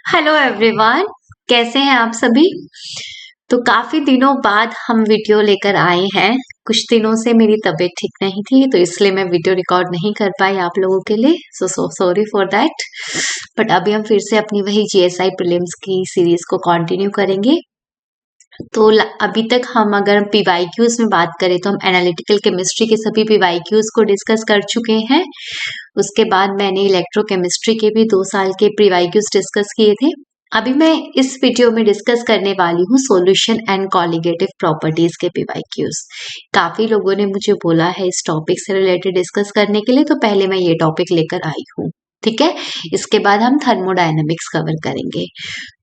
Hello everyone, कैसे हैं आप सभी। तो काफी दिनों बाद हम वीडियो लेकर आए हैं। कुछ दिनों से मेरी तबीयत ठीक नहीं थी, तो इसलिए मैं वीडियो रिकॉर्ड नहीं कर पाई आप लोगों के लिए। So sorry for that. But अभी हम फिर से अपनी वही जीएसआई प्रीलिम्स की सीरीज को कंटिन्यू करेंगे। तो अभी तक हम अगर पीवाईक्यूज में बात करें तो हम एनालिटिकल केमिस्ट्री के सभी पीवाईक्यूज को डिस्कस कर चुके हैं। उसके बाद मैंने इलेक्ट्रोकेमिस्ट्री के भी 2 साल के पीवाईक्यूज डिस्कस किए थे। अभी मैं इस वीडियो में डिस्कस करने वाली हूँ सॉल्यूशन एंड कॉलिगेटिव प्रॉपर्टीज के पीवाईक्यूज। काफी लोगों ने मुझे बोला है इस टॉपिक से रिलेटेड डिस्कस करने के लिए, तो पहले मैं ये टॉपिक लेकर आई हूँ। ठीक है, इसके बाद हम थर्मोडायनेमिक्स कवर करेंगे।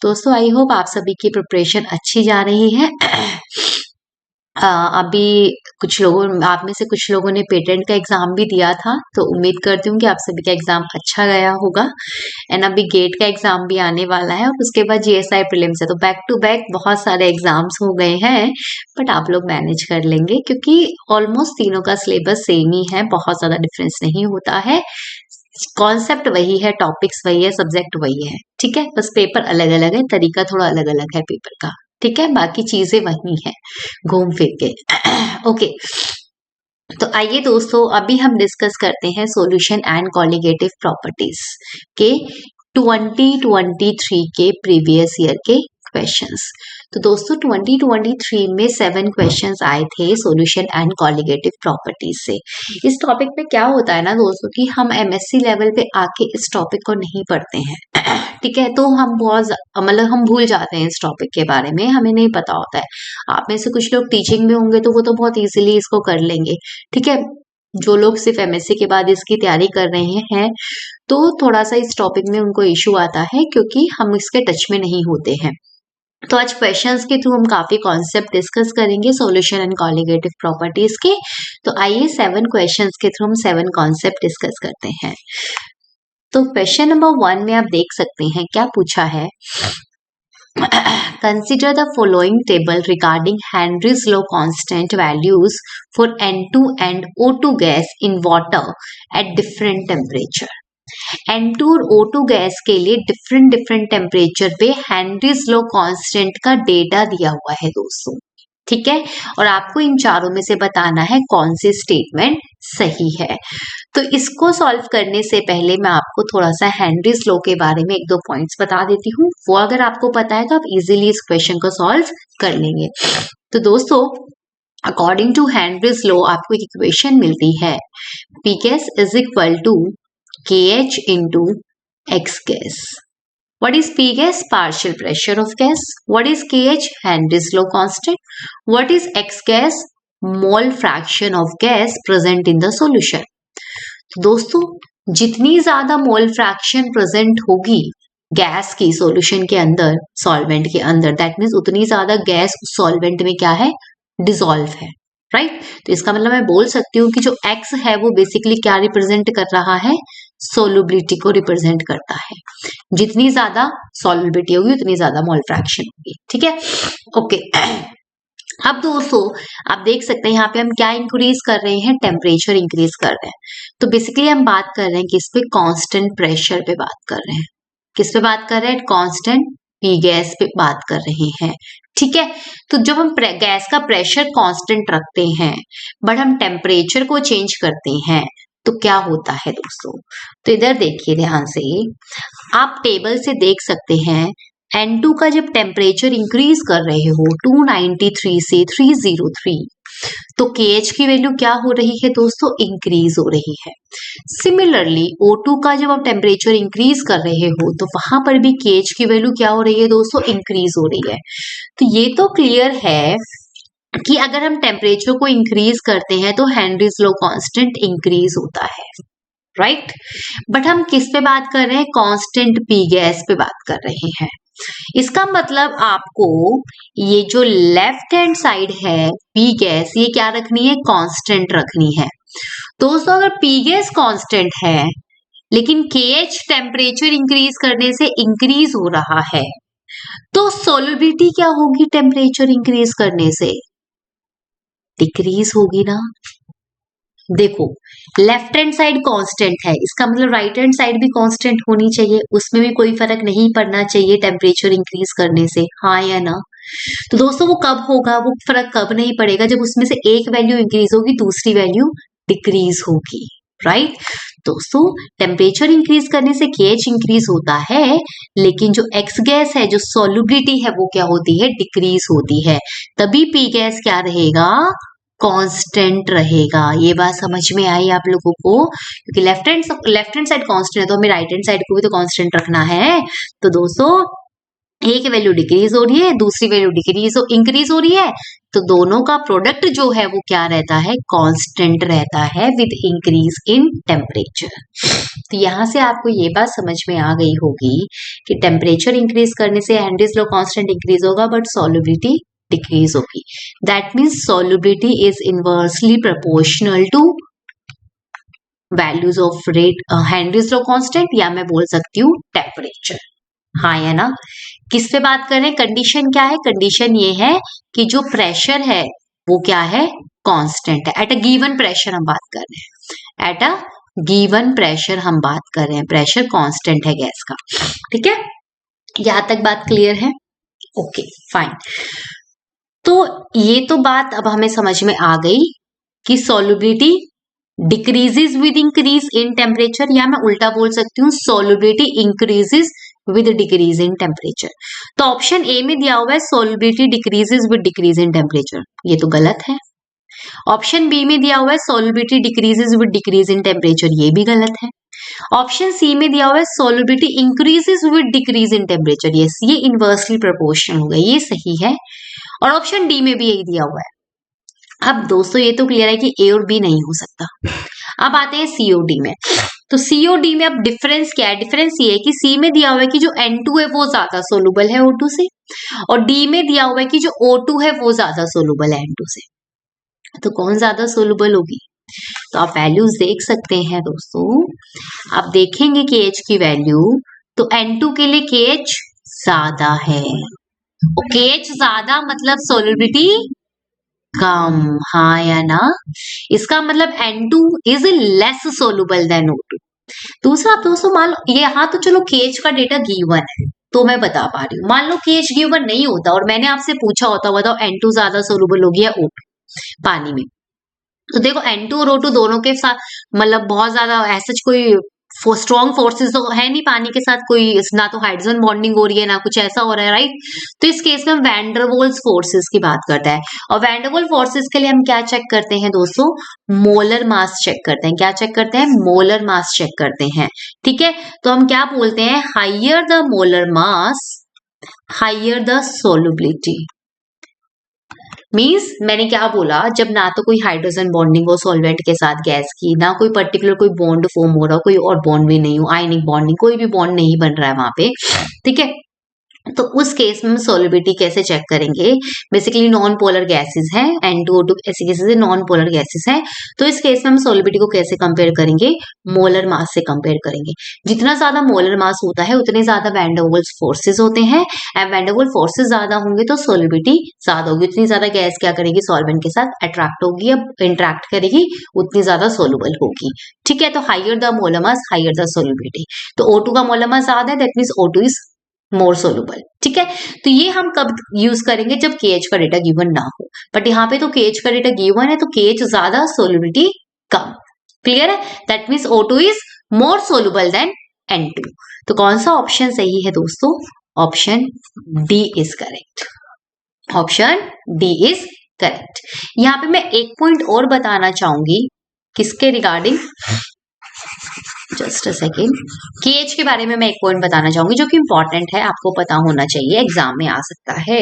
दोस्तों, आई होप आप सभी की प्रिपरेशन अच्छी जा रही है। अभी आप में से कुछ लोगों ने पेटेंट का एग्जाम भी दिया था, तो उम्मीद करती हूँ कि आप सभी का एग्जाम अच्छा गया होगा। एंड अभी गेट का एग्जाम भी आने वाला है और उसके बाद जीएसआई प्रीलिम्स है, तो बैक टू बैक बहुत सारे एग्जाम्स हो गए हैं। बट आप लोग मैनेज कर लेंगे क्योंकि ऑलमोस्ट तीनों का सिलेबस सेम ही है, बहुत ज्यादा डिफरेंस नहीं होता है। कॉन्सेप्ट वही है, टॉपिक्स वही है, सब्जेक्ट वही है। ठीक है, बस पेपर अलग अलग है, तरीका थोड़ा अलग अलग है पेपर का। ठीक है, बाकी चीजें वही है घूम फिर के। ओके, तो आइए दोस्तों, अभी हम डिस्कस करते हैं सॉल्यूशन एंड कॉलिगेटिव प्रॉपर्टीज के 2023 के प्रीवियस ईयर के क्वेश्चंस। तो दोस्तों 2023 में 7 क्वेश्चंस आए थे सॉल्यूशन एंड कॉलिगेटिव प्रॉपर्टीज से। इस टॉपिक में क्या होता है ना दोस्तों कि हम एमएससी लेवल पे आके इस टॉपिक को नहीं पढ़ते हैं। ठीक है, तो हम हम भूल जाते हैं इस टॉपिक के बारे में, हमें नहीं पता होता है। आप में से कुछ लोग टीचिंग में होंगे तो वो तो बहुत इजीली इसको कर लेंगे। ठीक है, जो लोग सिर्फ एमएससी के बाद इसकी तैयारी कर रहे हैं तो थोड़ा सा इस टॉपिक में उनको इश्यू आता है क्योंकि हम इसके टच में नहीं होते हैं। तो आज क्वेश्चंस के थ्रू हम काफी कॉन्सेप्ट डिस्कस करेंगे सॉल्यूशन एंड कॉलिगेटिव प्रॉपर्टीज के। तो आइए 7 क्वेश्चंस के थ्रू हम 7 कॉन्सेप्ट डिस्कस करते हैं। तो क्वेश्चन नंबर 1 में आप देख सकते हैं क्या पूछा है। Consider the following table regarding Henry's law constant values for N2 and O2 gas in water at different temperature. N2 और O2 गैस के लिए डिफरेंट टेम्परेचर पे हेनरीज लॉ कांस्टेंट का डेटा दिया हुआ है दोस्तों। ठीक है, और आपको इन चारों में से बताना है कौन सी स्टेटमेंट सही है। तो इसको सॉल्व करने से पहले मैं आपको थोड़ा सा हेनरीज लॉ के बारे में 1-2 पॉइंट्स बता देती हूँ। वो अगर आपको पता है तो आप इजीली इस क्वेश्चन को सॉल्व कर लेंगे। तो दोस्तों, अकॉर्डिंग टू हेनरीज लॉ आपको एक इक्वेशन मिलती है, P gas is equal to KH into X gas. What is P gas? Partial pressure of gas. What is KH? Henry's law constant. What is X gas? Mole fraction of gas present in the solution. तो दोस्तों, जितनी ज्यादा mole fraction present होगी gas की solution के अंदर, solvent के अंदर, दैट मीन्स उतनी ज्यादा गैस सॉल्वेंट में क्या है, डिसॉल्व है। राइट, तो इसका मतलब मैं बोल सकती हूँ कि जो एक्स है वो बेसिकली क्या रिप्रेजेंट कर रहा है, सोलुबिलिटी को रिप्रेजेंट करता है। जितनी ज्यादा सोलुबिलिटी होगी उतनी ज्यादा मोल फ्रैक्शन होगी। ठीक है, ओके। अब दोस्तों आप देख सकते हैं यहाँ पे हम क्या इंक्रीज कर रहे हैं, टेम्परेचर इंक्रीज कर रहे हैं। तो बेसिकली हम बात कर रहे हैं किस पे, कांस्टेंट प्रेशर पे बात कर रहे हैं। किस पे बात कर रहे हैं, कांस्टेंट पी गैस पे बात कर रहे हैं। ठीक है, तो जब हम गैस का प्रेशर कांस्टेंट रखते हैं बट हम टेम्परेचर को चेंज करते हैं तो क्या होता है दोस्तों। तो इधर देखिए ध्यान से, आप टेबल से देख सकते हैं N2 का जब टेम्परेचर इंक्रीज कर रहे हो 293 से 303, तो KH की वैल्यू क्या हो रही है दोस्तों, इंक्रीज हो रही है। सिमिलरली O2 का जब आप टेम्परेचर इंक्रीज कर रहे हो तो वहां पर भी KH की वैल्यू क्या हो रही है दोस्तों, इंक्रीज हो रही है। तो ये तो क्लियर है कि अगर हम टेम्परेचर को इंक्रीज करते हैं तो हेनरीज लॉ कांस्टेंट इंक्रीज होता है। राइट, बट हम किस पे बात कर रहे हैं, कांस्टेंट पी गैस पे बात कर रहे हैं। इसका मतलब आपको ये जो लेफ्ट हैंड साइड है पी गैस, ये क्या रखनी है, कांस्टेंट रखनी है। दोस्तों अगर पी गैस कांस्टेंट है लेकिन KH टेम्परेचर इंक्रीज करने से इंक्रीज हो रहा है तो सोलुबिलिटी क्या होगी, टेम्परेचर इंक्रीज करने से डिक्रीज होगी ना। देखो लेफ्ट हैंड साइड कांस्टेंट है, इसका मतलब राइट हैंड साइड भी कांस्टेंट होनी चाहिए, उसमें भी कोई फर्क नहीं पड़ना चाहिए टेम्परेचर इंक्रीज करने से, हाँ या ना। तो दोस्तों वो कब होगा, वो फर्क कब नहीं पड़ेगा, जब उसमें से एक वैल्यू इंक्रीज होगी दूसरी वैल्यू डिक्रीज होगी, राइट। दोस्तों टेम्परेचर इंक्रीज करने से केएच इंक्रीज होता है, लेकिन जो एक्स गैस है, जो सॉल्युबिलिटी है, वो क्या होती है, डिक्रीज होती है। तभी पी गैस क्या रहेगा, कांस्टेंट रहेगा। ये बात समझ में आई आप लोगों को, क्योंकि लेफ्ट हैंड साइड कांस्टेंट है तो हमें राइट हैंड साइड को भी तो कांस्टेंट रखना है। तो दोस्तों एक वैल्यू डिक्रीज हो रही है, दूसरी वैल्यू इंक्रीज हो रही है, तो दोनों का प्रोडक्ट जो है वो क्या रहता है, कांस्टेंट रहता है विद इंक्रीज इन टेम्परेचर। तो यहां से आपको ये बात समझ में आ गई होगी कि टेम्परेचर इंक्रीज करने से हेनरीज लॉ कांस्टेंट इंक्रीज होगा बट सॉल्युबिलिटी डिक्रीज होगी। That means solubility is inversely proportional to values of rate Henry's law constant, या मैं बोल सकती हूँ टेम्परेचर, हाँ या ना। किस पे बात कर रहे हैं, कंडीशन क्या है, कंडीशन ये है कि जो प्रेशर है वो क्या है, कांस्टेंट है। एट अ गिवन प्रेशर हम बात कर रहे हैं, एट अ गिवन प्रेशर हम बात कर रहे हैं, प्रेशर कांस्टेंट है गैस का, ठीक है। यहां तक बात क्लियर है, ओके फाइन। तो ये तो बात अब हमें समझ में आ गई कि solubility decreases with increase in temperature, या मैं उल्टा बोल सकती हूँ solubility increases with decrease in temperature. तो ऑप्शन ए में दिया हुआ है solubility decreases with decrease in temperature, ये तो गलत है। ऑप्शन बी में दिया हुआ है solubility decreases with decrease in temperature, ये भी गलत है। ऑप्शन सी में दिया हुआ है solubility increases with decrease in temperature, ये इनवर्सली प्रोपोर्शनल होगा, ये सही है। और ऑप्शन डी में भी यही दिया हुआ है। अब दोस्तों ये तो क्लियर है कि ए और बी नहीं हो सकता। अब आते हैं सीओडी में। तो सीओडी में अब डिफरेंस क्या है, डिफरेंस ये है कि सी में दिया हुआ है कि जो N2 है वो ज्यादा सोलुबल है O2 से, और डी में दिया हुआ है कि जो O2 है वो ज्यादा सोलुबल है N2 से। तो कौन ज्यादा सोलुबल होगी, तो आप वैल्यूज देख सकते हैं दोस्तों। आप देखेंगे KH की वैल्यू, तो N2 के लिए KH ज्यादा है, और KH ज्यादा मतलब सोलुबिलिटी कम, हाँ या ना। इसका मतलब N2 is less soluble then O2। दूसरा दोस्तों मान लो ये, हाँ तो चलो KH का डेटा गिवन है तो मैं बता पा रही हूँ, मान लो KH गिवन नहीं होता और मैंने आपसे पूछा होता बताओ N2 ज्यादा सोलुबल होगी या O2 पानी में, तो देखो N2 और O2 दोनों के साथ मतलब बहुत ज्यादा ऐसा कोई स्ट्रॉन्ग फोर्सेस तो है नहीं पानी के साथ, कोई ना तो हाइड्रोजन बॉन्डिंग हो रही है ना कुछ ऐसा हो रहा है, राइट। तो इस केस में हम वैंडरवॉल्स फोर्सेस की बात करता है, और वैंडरवॉल फोर्सेस के लिए हम क्या चेक करते हैं दोस्तों, मोलर मास चेक करते हैं। क्या चेक करते हैं, मोलर मास चेक करते हैं, ठीक है। तो हम क्या बोलते हैं, higher the molar mass higher the solubility. Means मैंने क्या बोला, जब ना तो कोई हाइड्रोजन बॉन्डिंग हो सॉल्वेंट के साथ गैस की, ना कोई पर्टिकुलर कोई बॉन्ड फॉर्म हो रहा हो, कोई और बॉन्ड भी नहीं हो, आयनिक बॉन्डिंग कोई भी बॉन्ड नहीं बन रहा है वहां पे, ठीक है। तो उस केस में सोलिबिलिटी कैसे चेक करेंगे, बेसिकली नॉन पोलर गैसेस हैं, N2O2 ऐसी गैसेस नॉन पोलर गैसेस हैं। तो इस केस में हम सोलिबिलिटी को कैसे कंपेयर करेंगे, मोलर मास से कंपेयर करेंगे। जितना ज्यादा मोलर मास होता है उतने ज्यादा वैंडरवॉल्स फोर्सेस होते हैं, एंड वैंडरवॉल फोर्सेस ज्यादा होंगे तो सोलिबिलिटी ज्यादा होगी। उतनी ज्यादा गैस क्या करेगी, सॉल्वेंट के साथ अट्रैक्ट होगी या इंटरेक्ट करेगी, उतनी ज्यादा सोलुबल होगी, ठीक है। तो higher the molar mass higher the solubility. तो O2 का मोलर मास ज्यादा है, that means O2 is more soluble, ठीक है। तो ये हम कब यूज करेंगे, जब KH का डेटा गिवन ना हो, बट यहाँ पे तो KH का डेटा गिवन है तो KH ज्यादा सोलुबिलिटी कम, क्लियर है। That means O2 is more soluble than N2। तो कौन सा ऑप्शन सही है दोस्तों, option D is correct, option D is correct. यहाँ पे मैं एक पॉइंट और बताना चाहूंगी, किसके regarding, just a second, KH के बारे में मैं एक पॉइंट बताना चाहूंगी जो कि इंपॉर्टेंट है, आपको पता होना चाहिए, एग्जाम में आ सकता है।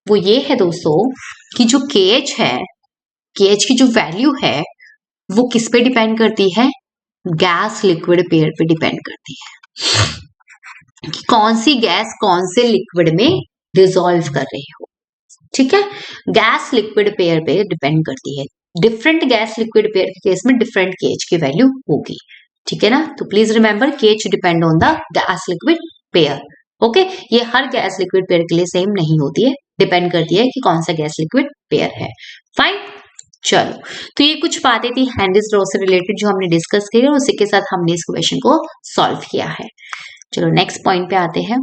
वो ये है दोस्तों कि जो KH है, KH की जो वैल्यू है वो किस पे डिपेंड करती है, गैस लिक्विड पेयर पे डिपेंड करती है कि कौन सी गैस कौन से लिक्विड में डिसॉल्व कर रही हो, ठीक है। गैस लिक्विड पेयर पे डिपेंड करती है, डिफरेंट गैस लिक्विड पेयर के केस में डिफरेंट KH की वैल्यू होगी, ठीक है ना। तो please remember KH depend on the gas liquid pair, okay. ये हर गैस लिक्विड पेयर के लिए सेम नहीं होती है, डिपेंड करती है कि कौन सा गैस लिक्विड पेयर है, फाइन। चलो, तो ये कुछ बातें थी हेनरीज लॉ से रिलेटेड जो हमने डिस्कस की और उसी के साथ हमने इस क्वेश्चन को सॉल्व किया है। चलो नेक्स्ट पॉइंट पे आते हैं।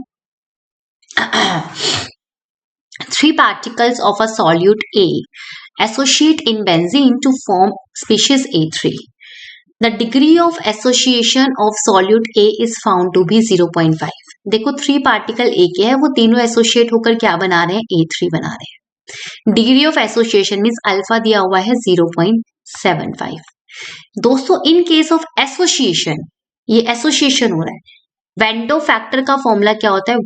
3 particles of a solute A associate in benzene to form species A3. The degree of association of solute A is found to be 0.5. देखो 3 पार्टिकल A के है, वो तीनों एसोसिएट होकर क्या बना रहे हैं, A3 बना रहे हैं। Degree of association means alpha दिया हुआ है 0.75। दोस्तों इन केस ऑफ एसोसिएशन, ये एसोसिएशन हो रहा है, वेंडो फैक्टर का फॉर्मूला क्या होता है,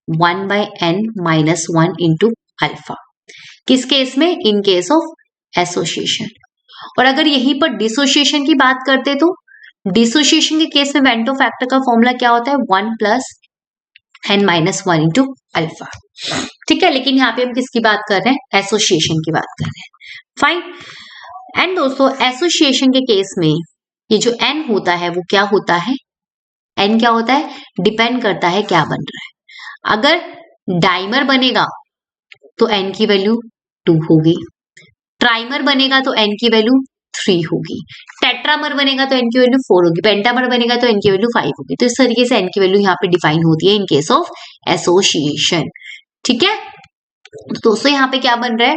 1+1/n-1 इंटू अल्फा। किस केस में, इन केस ऑफ एसोसिएशन। और अगर यहीं पर डिसोसिएशन की बात करते तो डिसोसिएशन के केस में वेंडो फैक्टर का फॉर्मूला क्या होता है, 1+n-1 इंटू अल्फा। ठीक है, लेकिन यहाँ पे हम किसकी बात कर रहे हैं, एसोसिएशन की बात कर रहे हैं। फाइन। एंड दोस्तों एसोसिएशन के केस में ये जो n होता है वो क्या होता है, n क्या होता है, डिपेंड करता है क्या बन रहा है। अगर डाइमर बनेगा तो n की वैल्यू 2 होगी, ट्राइमर बनेगा तो n की वैल्यू 3 होगी, टेट्रामर बनेगा तो n की वैल्यू 4 होगी, पेंटामर बनेगा तो n की वैल्यू 5 होगी। तो इस तरीके से n की वैल्यू यहाँ पे डिफाइन होती है इन केस ऑफ एसोसिएशन। ठीक है, तो दोस्तों यहाँ पे क्या बन रहा है,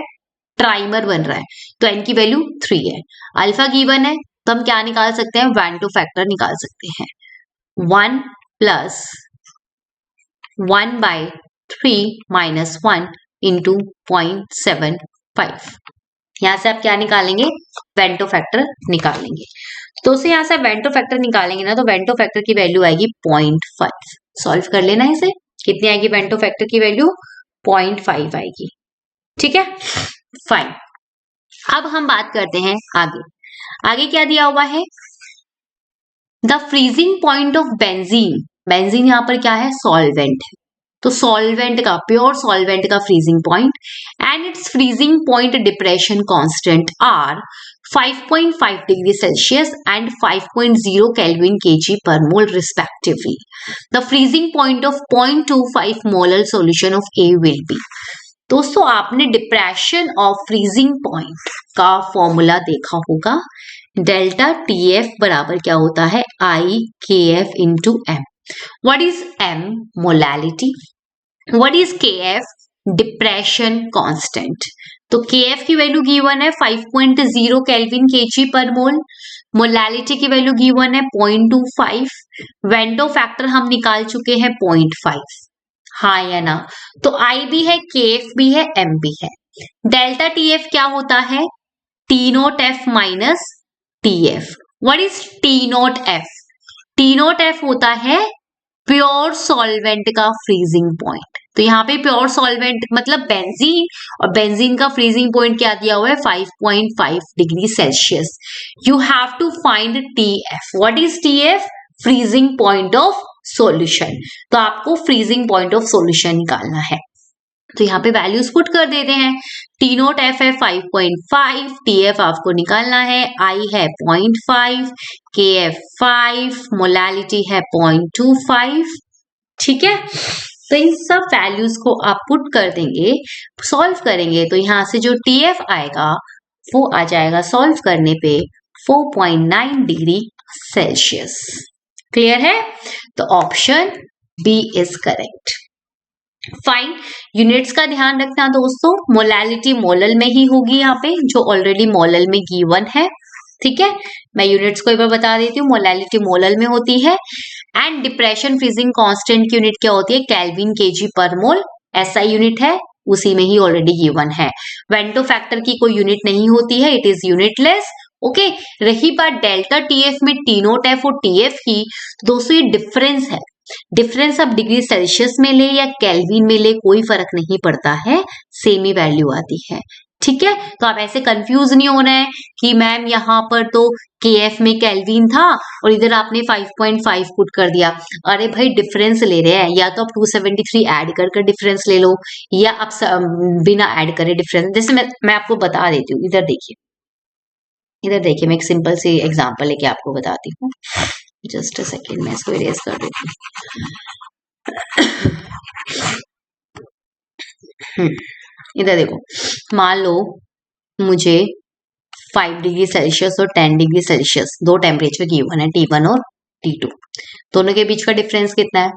ट्राइमर बन रहा है, तो n की वैल्यू 3 है, अल्फा गिवन है, तो हम क्या निकाल सकते हैं, वेंटो फैक्टर निकाल सकते हैं, 1+1/3 - 1 इंटू 0.75। यहाँ से आप क्या निकालेंगे, वेंटो फैक्टर निकालेंगे। तो उसे यहाँ से वेंटो फैक्टर निकालेंगे ना, तो वेंटो फैक्टर की वैल्यू आएगी 0.5। सॉल्व कर लेना इसे, कितनी आएगी वेंटो फैक्टर की वैल्यू, 0.5 आएगी। ठीक है, फाइन। अब हम बात करते हैं आगे। आगे क्या दिया हुआ है, the freezing point of benzene. Benzene यहाँ पर क्या है, सॉल्वेंट है, तो सॉल्वेंट का, प्योर सॉल्वेंट का freezing point and its freezing point depression constant are 5.5 degree Celsius and 5.0 kelvin kg per mole respectively. The freezing point of 0.25 molar solution of A will be. दोस्तों आपने depression of freezing point का formula देखा होगा, delta TF बराबर क्या होता है, IKF into M। What is M? Molality. What is KF? Depression constant. तो KF की वैल्यू गिवन है 5.0 केल्विन kg पर मोल, मोलालिटी की वैल्यू गिवन है 0.25, वेंटो फैक्टर हम निकाल चुके हैं 0.5, हाँ या ना। तो I भी है, KF भी है, M भी है। डेल्टा TF क्या होता है, T0F minus TF। What is T0F? T0F होता है प्योर सॉल्वेंट का फ्रीजिंग पॉइंट। तो यहाँ पे प्योर सॉल्वेंट मतलब बेंजीन, और बेंजीन का फ्रीजिंग पॉइंट क्या दिया हुआ है, 5.5 degree Celsius. You have to find TF। What is TF? Freezing point of solution. तो आपको फ्रीजिंग पॉइंट ऑफ सॉल्यूशन निकालना है, तो यहाँ पे वैल्यूज पुट कर देते हैं। T0F है 5.5, TF आपको निकालना है, I है 0.5, KF 5, मोलालिटी है 0.25। ठीक है, तो इन सब वैल्यूज को आप पुट कर देंगे, सॉल्व करेंगे, तो यहाँ से जो TF आएगा वो आ जाएगा सॉल्व करने पे 4.9 डिग्री सेल्सियस। क्लियर है, तो option B is correct. Fine. Units का ध्यान रखना दोस्तों, मोलालिटी मोलल में ही होगी यहाँ पे, जो ऑलरेडी मोलल में गिवन है। ठीक है, मैं यूनिट्स को एक बार बता देती हूँ, मोलालिटी मोलल में होती है एंड डिप्रेशन फ्रीजिंग कांस्टेंट की यूनिट क्या होती है, केल्विन kg पर मोल, SI यूनिट है, उसी में ही ऑलरेडी गिवन है। वेंटो फैक्टर की कोई यूनिट नहीं होती है, इट इज यूनिटलेस। ओके, रही बात डेल्टा TF में T0F और TF की, तो दोस्तों ये डिफरेंस है, डिफरेंस अब डिग्री सेल्सियस में ले या केल्विन में ले कोई फर्क नहीं पड़ता है, सेम ही वैल्यू आती है। ठीक है, तो आप ऐसे कंफ्यूज नहीं हो रहे हैं कि मैम यहाँ पर तो KF में केल्विन था और इधर आपने 5.5 पुट कर दिया। अरे भाई डिफरेंस ले रहे हैं, या तो आप 273 ऐड कर डिफरेंस ले लो, या आप बिना ऐड करे डिफरेंस। जैसे मैं आपको बता देती हूँ, इधर देखिए, इधर देखिए, मैं एक सिंपल सी एग्जांपल लेके आपको बताती हूँ। जस्ट अ सेकेंड, मैं इसको इरेज कर देती हूँ। इधर देखो, मान लो मुझे 5 डिग्री सेल्सियस और 10 डिग्री सेल्सियस, दो टेम्परेचर गिवन है T1 और T2। दोनों के बीच का डिफरेंस कितना है?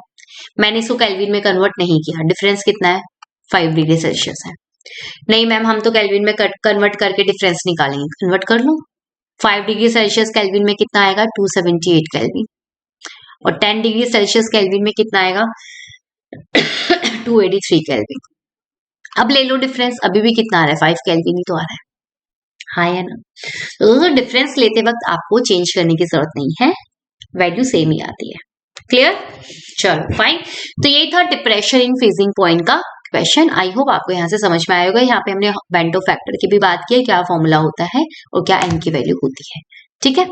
मैंने इसको केल्विन में कन्वर्ट नहीं किया, डिफरेंस कितना है? 5 डिग्री सेल्सियस है। नहीं मैम हम तो केल्विन में कन्वर्ट करके डिफरेंस निकालेंगे, कन्वर्ट कर लो। 5 डिग्री सेल्सियस केल्विन में कितना आएगा? 278 केल्विन, और 10 डिग्री सेल्सियस केल्विन में कितना आएगा? 283 केल्विन। अब ले लो डिफरेंस, अभी भी कितना आ रहा है? 5 केल्विन ही तो आ रहा है, हाँ है ना। तो दोस्तों डिफरेंस लेते वक्त आपको चेंज करने की जरूरत नहीं है, वैल्यू सेम ही आती है। क्लियर? चलो फाइन। तो यही था डिप्रेशन इन फ्रीजिंग पॉइंट का क्वेश्चन। आई होप आपको यहाँ से समझ में आएगा। यहाँ पे हमने बेंटो फैक्टर की भी बात की है, क्या फॉर्मूला होता है और क्या एन की वैल्यू होती है। ठीक है,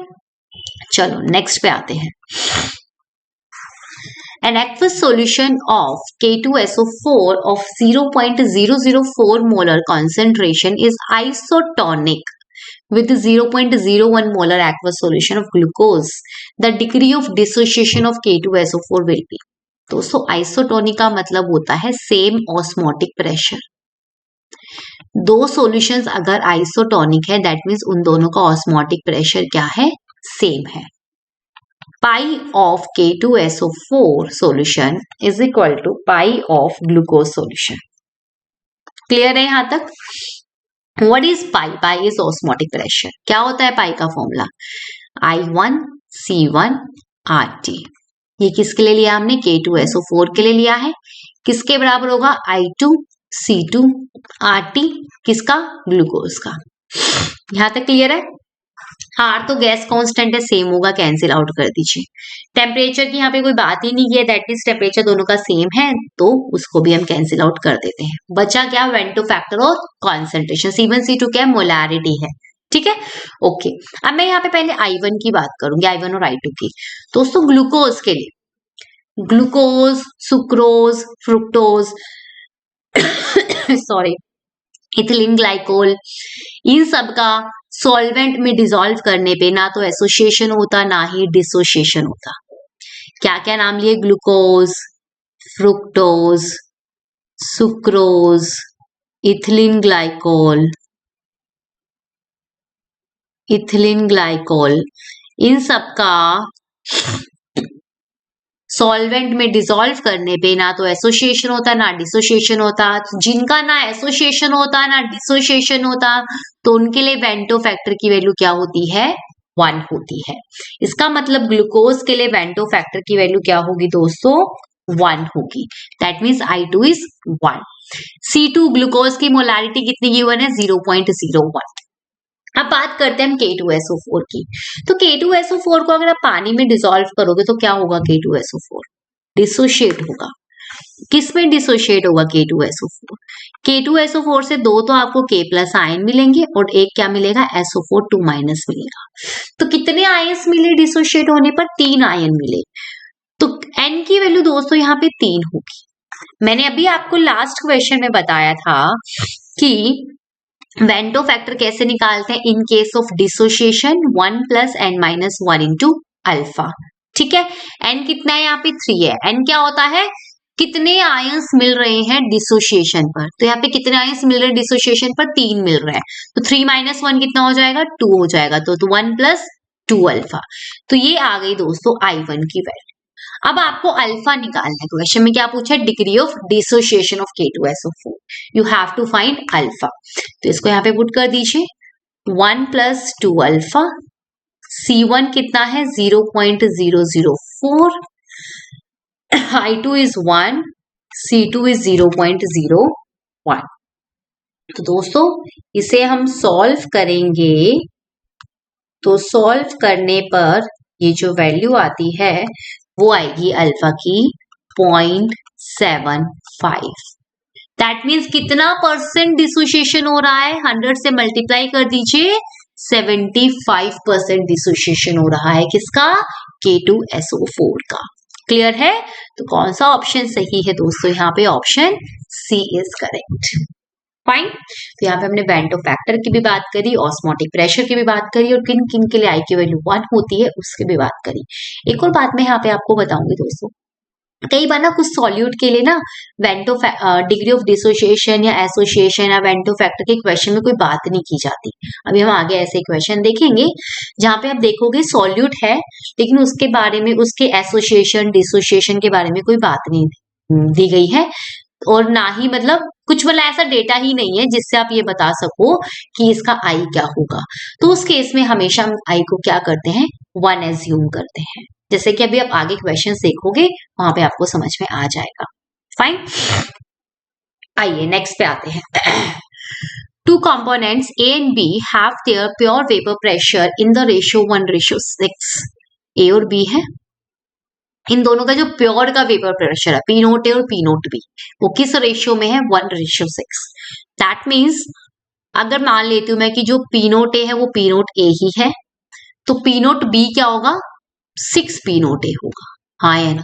चलो नेक्स्ट पे आते हैं। An aqueous solution of K2SO4 of 0.004 molar concentration is isotonic with 0.01 molar aqueous solution of glucose. The degree of dissociation of K2SO4 will be. दोस्तों आइसोटोनिक का मतलब होता है सेम ऑस्मोटिक प्रेशर। दो सॉल्यूशंस अगर आइसोटोनिक है दैट मीन्स उन दोनों का ऑस्मोटिक प्रेशर क्या है? सेम है। Pi of K2SO4 solution is equal to pi of glucose solution. Clear है यहाँ तक? What is pi? Pi is osmotic pressure. क्या होता है pi का फॉर्मूला? I1 C1 RT। ये किसके लिए लिया हमने? K2SO4 के लिए लिया है। किसके बराबर होगा? I2 C2 RT, किसका? ग्लूकोज का। यहाँ तक क्लियर है? आर तो गैस कांस्टेंट है, सेम होगा, कैंसिल आउट कर दीजिए। टेम्परेचर की यहाँ पे कोई बात ही नहीं है, दैट मींस टेम्परेचर दोनों का सेम है, तो उसको भी हम कैंसिल आउट कर देते हैं। बचा क्या? वेंटो फैक्टर और कॉन्सेंट्रेशन। C1 C2 क्या है? मोलैरिटी है। ठीक है, ओके। अब मैं यहाँ पे पहले I1 की बात करूंगी, I1 और I2 की। दोस्तों ग्लूकोज के लिए glucose, sucrose, fructose sorry, ethylene glycol, इन सब का सॉल्वेंट में डिसॉल्व करने पे ना तो एसोसिएशन होता ना ही डिसोसिएशन होता। क्या क्या नाम लिए? Glucose, fructose, sucrose, ethylene glycol, इन सब का सॉल्वेंट में डिसॉल्व करने पे ना तो एसोसिएशन होता ना डिसोसिएशन होता। जिनका ना एसोसिएशन होता ना डिसोसिएशन होता तो उनके लिए वेंटो फैक्टर की वैल्यू क्या होती है? 1 होती है। इसका मतलब ग्लूकोज के लिए वेंटो फैक्टर की वैल्यू क्या होगी दोस्तों? 1 होगी। That means I2 is 1। C2 glucose की मोलारिटी कितनी गिवन है? 0.01। अब बात करते हैं हम K2SO4 की। तो K2SO4 को अगर आप पानी में डिसॉल्व करोगे तो क्या होगा? K2SO4 डिसोशिएट होगा। किस में डिसोशिएट होगा K2SO4? K2SO4 से दो तो आपको K+ आयन मिलेंगे और एक क्या मिलेगा? SO4 2- मिलेगा। तो कितने आयन्स मिले डिसोशिएट होने पर? 3 आयन मिले। तो N की वैल्यू दोस्तों यहाँ पे 3 होगी। मैंने अभी आपको लास्ट क्वेश्चन में बताया था कि वेंटो फैक्टर कैसे निकालते हैं? In case of dissociation 1 + n-1 into alpha. ठीक है, n कितना है? यहाँ पे 3 है। n क्या होता है? कितने आयंस मिल रहे हैं डिसोसिएशन पर। तो यहाँ पे कितने आयंस मिल रहे हैं डिसोसिएशन पर? 3 मिल रहे हैं। तो 3 - 1 कितना हो जाएगा? 2 हो जाएगा। तो 1 + 2 अल्फा। तो ये आ गई दोस्तों I1 की वैल्यू। अब आपको अल्फा निकालना है। क्वेश्चन में क्या पूछा है? Degree of dissociation of K2SO4। You have to find alpha. तो इसको यहाँ पे पुट कर दीजिए। 1 + 2 अल्फा। C1 कितना है? 0.004। I2 is 1, C2 is 0.01। तो दोस्तों इसे हम सॉल्व करेंगे तो सॉल्व करने पर ये जो वैल्यू आती है वो आएगी अल्फा की 0.75। दैट मीन्स कितना % डिसोसिएशन हो रहा है? 100 से मल्टीप्लाई कर दीजिए। 75% डिसोसिएशन हो रहा है। किसका? K2SO4 का। क्लियर है? तो कौन सा ऑप्शन सही है दोस्तों? यहाँ पे option C is correct. Fine. तो यहाँ पे हमने वेंटो फैक्टर की भी बात करी, ऑस्मोटिक प्रेशर की भी बात करी और किन किन के लिए I की वैल्यू 1 होती है उसकी भी बात करी। एक और बात मैं यहाँ पे आपको बताऊंगी दोस्तों, कई बार ना कुछ सॉल्यूट के लिए ना वेंटो डिग्री ऑफ डिसोसिएशन या एसोसिएशन या वेंटो फैक्टर के क्वेश्चन में कोई बात नहीं की जाती। अभी हम आगे ऐसे क्वेश्चन देखेंगे जहां पे आप देखोगे सॉल्यूट है लेकिन उसके बारे में, उसके एसोसिएशन डिसोसिएशन के बारे में कोई बात नहीं दी गई है, और ना ही मतलब कुछ वाला ऐसा डेटा ही नहीं है जिससे आप ये बता सको कि इसका आई क्या होगा। तो उस केस में हमेशा हम आई को क्या करते हैं, 1 एज्यूम करते हैं। जैसे कि अभी आप आगे क्वेश्चंस देखोगे वहां पे आपको समझ में आ जाएगा। फाइन, आइए नेक्स्ट पे आते हैं। Two components A and B have their pure vapor pressure in the ratio 1:6। A और B है, इन दोनों का जो प्योर का वेपर प्रेशर है पी नोट ए और पी नोट बी, वो किस रेशियो में है, 1:6। दैट मीन्स अगर मान लेती हूं मैं कि जो पी नोट ए है वो पी नोट ए ही है, तो पी नोट बी क्या होगा, 6 पी नोट ए होगा। हाँ है ना,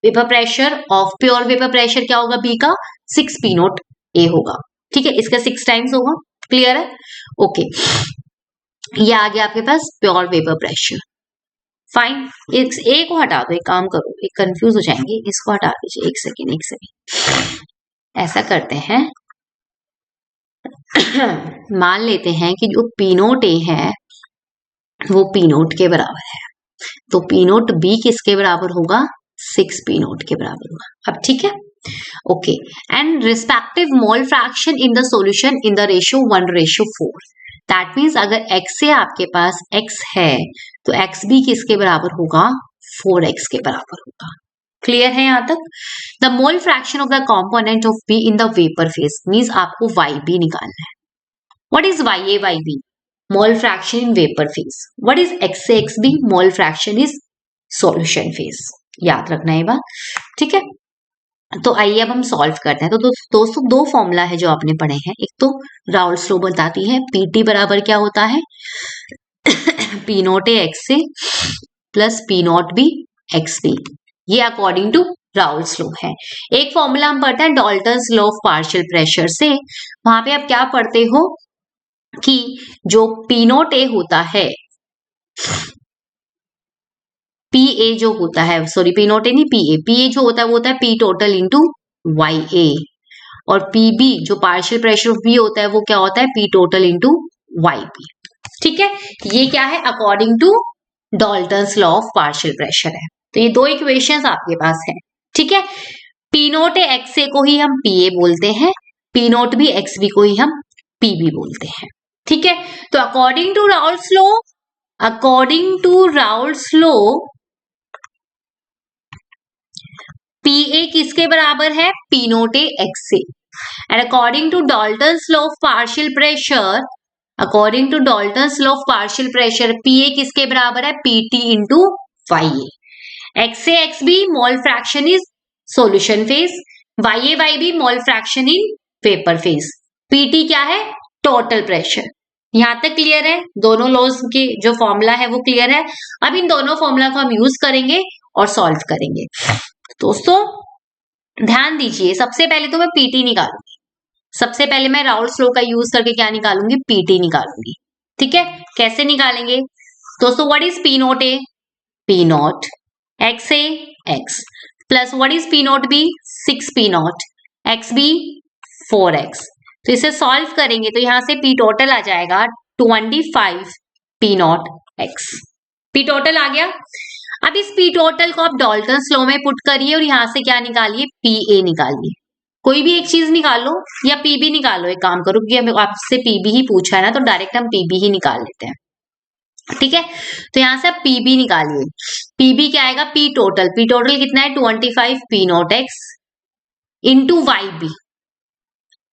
vapour pressure of pure vapour pressure क्या होगा बी का, 6 पी नोट ए होगा। ठीक है, इसका 6 टाइम्स होगा। क्लियर है, ओके। ये आ गया आपके पास प्योर वेपर प्रेशर। फाइन, ए को हटा दो, एक काम करो, एक कंफ्यूज हो जाएंगे, इसको हटा दीजिए। एक सेकेंड, ऐसा करते हैं मान लेते हैं कि जो पी नोट ए है वो पी नोट के बराबर है, तो पी नोट बी किसके बराबर होगा, 6 पी नोट के बराबर होगा। अब ठीक है, okay. And respective mole fraction in the solution in the ratio 1:4। That means अगर x से आपके पास x है तो एक्स भी किसके बराबर होगा, 4x के बराबर होगा। क्लियर है यहाँ तक। The mole fraction of the component of B in the vapour phase means आपको YB निकालना है। What is YA YB, mole fraction in vapour phase. What is XA XB, mole fraction is solution phase. याद रखना ये बात, ठीक है। तो आइए अब हम सॉल्व करते हैं। तो दोस्तों दो फॉर्मूला है जो आपने पढ़े हैं, एक तो राउल्स लॉ बताती है पीटी बराबर क्या होता है, P naught A x A plus P naught B x B, ये अकॉर्डिंग टू राउल्स लॉ है। एक फॉर्मूला हम पढ़ते हैं Dalton's law of partial pressure से, वहां पे आप क्या पढ़ते हो कि जो पी नोट ए होता है, पी ए जो होता है, सॉरी पी नोट ए नहीं पी ए जो होता है वो होता है P total into Y A, और पी बी जो पार्शियल प्रेशर ऑफ बी होता है वो क्या होता है P total into Y B. ठीक है, ये क्या है according to Dalton's law of partial pressure है। तो ये दो इक्वेशंस आपके पास है। ठीक है, P naught A x A को ही हम पी ए बोलते हैं, P naught B x B को ही हम पी बी बोलते हैं। ठीक है, तो according to Raoult's law, P A किसके बराबर है, P naught A x A, and according to Dalton's law of partial pressure, P A किसके बराबर है, P T into Y A. X A x B mole fraction is solution phase, Y A Y B mole fraction in vapour phase, P T क्या है, total pressure. यहां तक clear है, दोनों laws के जो फॉर्मूला है वो क्लियर है। अब इन दोनों फॉर्मूला को हम यूज करेंगे और सॉल्व करेंगे। दोस्तों ध्यान दीजिए, सबसे पहले तो मैं पीटी निकालूंगी, सबसे पहले मैं राउल्स लॉ का यूज करके क्या निकालूंगी, पीटी निकालूंगी। ठीक है, कैसे निकालेंगे दोस्तों, what is P naught A, P naught X A X, plus what is P naught B, 6 P naught X B 4x। तो इसे सॉल्व करेंगे तो यहां से पी टोटल आ जाएगा 25 P naught x, P total आ गया। अब इस पी टोटल को आप डॉल्टन्स लॉ में पुट करिए और यहां से क्या निकालिए, पी ए निकालिए, कोई भी एक चीज निकालो या पीबी निकालो, एक काम करो क्योंकि आपसे पीबी ही पूछा है ना, तो डायरेक्ट हम पीबी ही निकाल लेते हैं। ठीक है, तो यहां से आप पीबी निकालिए, पीबी क्या आएगा, पी टोटल कितना है 25 P naught X into Y B,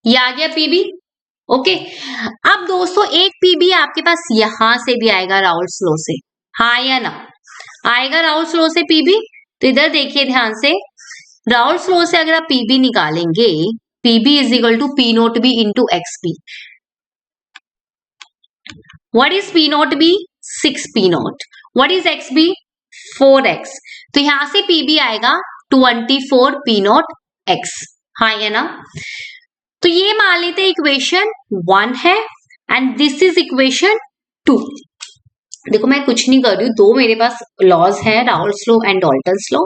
ये आ गया पीबी। ओके, अब दोस्तों एक पीबी आपके पास यहां से भी आएगा राउल्स लॉ से, हाँ या ना, आएगा राउल्स लॉ से पीबी। तो इधर देखिए ध्यान से, राउल्स लॉ से अगर आप पीबी निकालेंगे, PB is equal to P naught B into X B. What is P naught B, 6 P naught, what is X B, 4x। तो यहां से पीबी आएगा 24 पी नोट एक्स, हाँ या ना। तो ये मान लेते हैं इक्वेशन 1 है एंड दिस इज इक्वेशन 2। देखो मैं कुछ नहीं कर रही हूँ, दो मेरे पास लॉज हैं, Raoult's law and Dalton's law,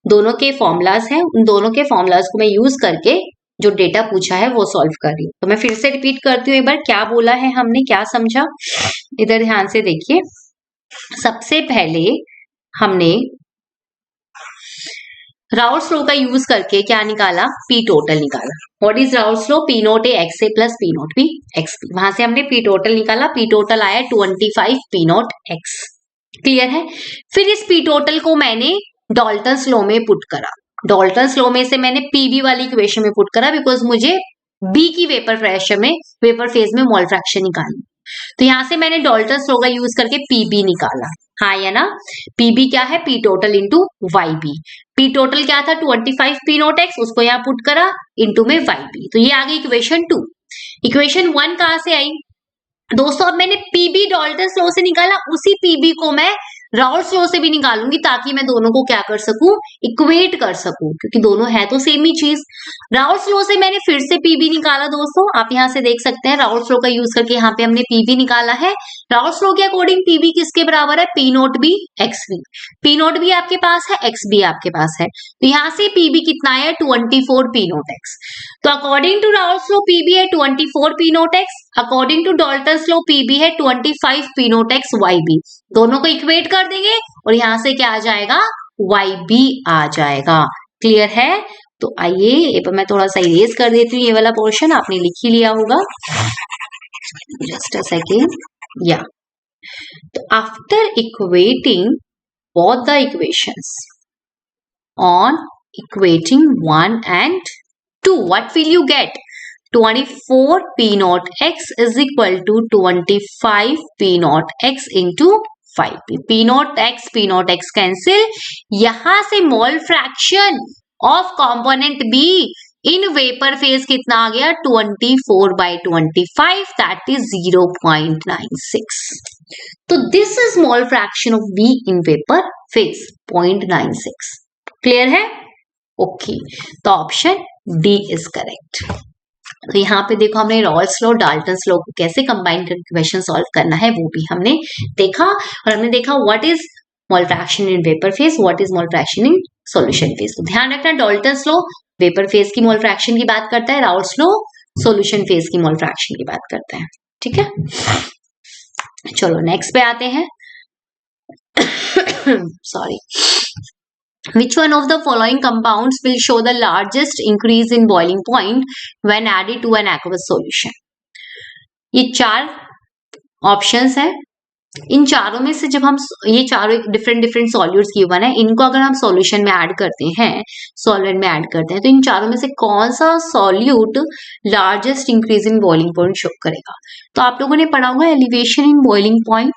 दोनों के फॉर्मूलाज हैं, उन दोनों के फॉर्मूलाज को मैं यूज करके जो डेटा पूछा है वो सॉल्व कर रही हूँ। तो मैं फिर से रिपीट करती हूँ एक बार, क्या बोला है हमने, क्या समझा, इधर ध्यान से देखिए। सबसे पहले हमने राउल्स लॉ का यूज करके क्या निकाला, पी टोटल निकाला। What is Raoult's law, P naught A x A plus P naught B x B. वहां से हमने पी टोटल निकाला, पी टोटल आया 25 पी नोट एक्स। क्लियर है। फिर इस पी टोटल को मैंने डाल्टन्स लॉ में पुट करा। डाल्टन्स लॉ में से मैंने पीबी वाली इक्वेशन में पुट करा, बिकॉज मुझे बी की वेपर प्रेशर में, वेपर फेज में मोल फ्रैक्शन निकालनी। तो यहां से मैंने डाल्टन्स लॉ का यूज करके पीबी निकाला, हाँ या ना। पीबी क्या है, P total into Y B. P total क्या था 25 पी नोट एक्स, उसको यहाँ पुट करा इंटू में वाई बी। तो ये आ गई इक्वेशन 2। इक्वेशन 1 कहां से आई दोस्तों, अब मैंने पीबी डाल्टन्स लॉ से निकाला, उसी पीबी को मैं राउल्स लॉ से भी निकालूंगी, ताकि मैं दोनों को क्या कर सकूं, इक्वेट कर सकूं, क्योंकि दोनों है तो सेम ही चीज। राउल्स लॉ से मैंने फिर से पीबी निकाला दोस्तों, आप यहां से देख सकते हैं राउल्स लॉ का यूज करके यहाँ पे हमने पीबी निकाला है। राउल्स लॉ के अकॉर्डिंग पीबी किसके बराबर है, P naught B x B. P naught B आपके पास है, एक्स बी आपके पास है, तो यहाँ से पीबी कितना है 24 पी नोट एक्स। तो according to Raoult's law PB है 24 P naught X, according to Dalton's law PB है 25 P naught X Y B. दोनों को इक्वेट कर देंगे और यहां से क्या आ जाएगा, वाई बी आ जाएगा। क्लियर है। तो आइए मैं थोड़ा सा इरेज कर देती हूँ, ये वाला पोर्शन आपने लिख ही लिया होगा, जस्ट अ सेकेंड। या तो after equating both the equations, on equating 1 and 2, what will you get, 24 p naught x is equal to 25 p naught x into 5p। p naught x cancel, यहां से mole fraction of component B in vapour phase कितना आ गया 24/25, that is 0.96। तो this is mole fraction of B in vapour phase 0.96। Clear है। Okay, तो option D is correct. तो यहाँ पे देखो हमने रॉल्स लॉ डाल्टन्स लॉ को कैसे कंबाइन करके क्वेश्चन सॉल्व करना है वो भी हमने देखा, और हमने देखा what is mole fraction in vapour phase, what is mole fraction in solution phase. तो ध्यान रखना, डाल्टन्स लॉ वेपर फेज की मोल फ्रैक्शन की बात करता है, राउल्स लॉ सॉल्यूशन फेज की मोल फ्रैक्शन की बात करता है। ठीक है, चलो नेक्स्ट पे आते हैं। Sorry. Which one of the following compounds will show the largest increase in boiling point when added to an aqueous solution? ये 4 ऑप्शंस हैं। इन चारों में से जब हम, ये चारों डिफरेंट सॉल्यूट्स गिवन है, इनको अगर हम सॉल्यूशन में ऐड करते हैं, सॉल्वेंट में ऐड करते हैं, तो इन चारों में से कौन सा solute largest increase in boiling point show करेगा। तो आप लोगों ने पढ़ा होगा elevation in boiling point,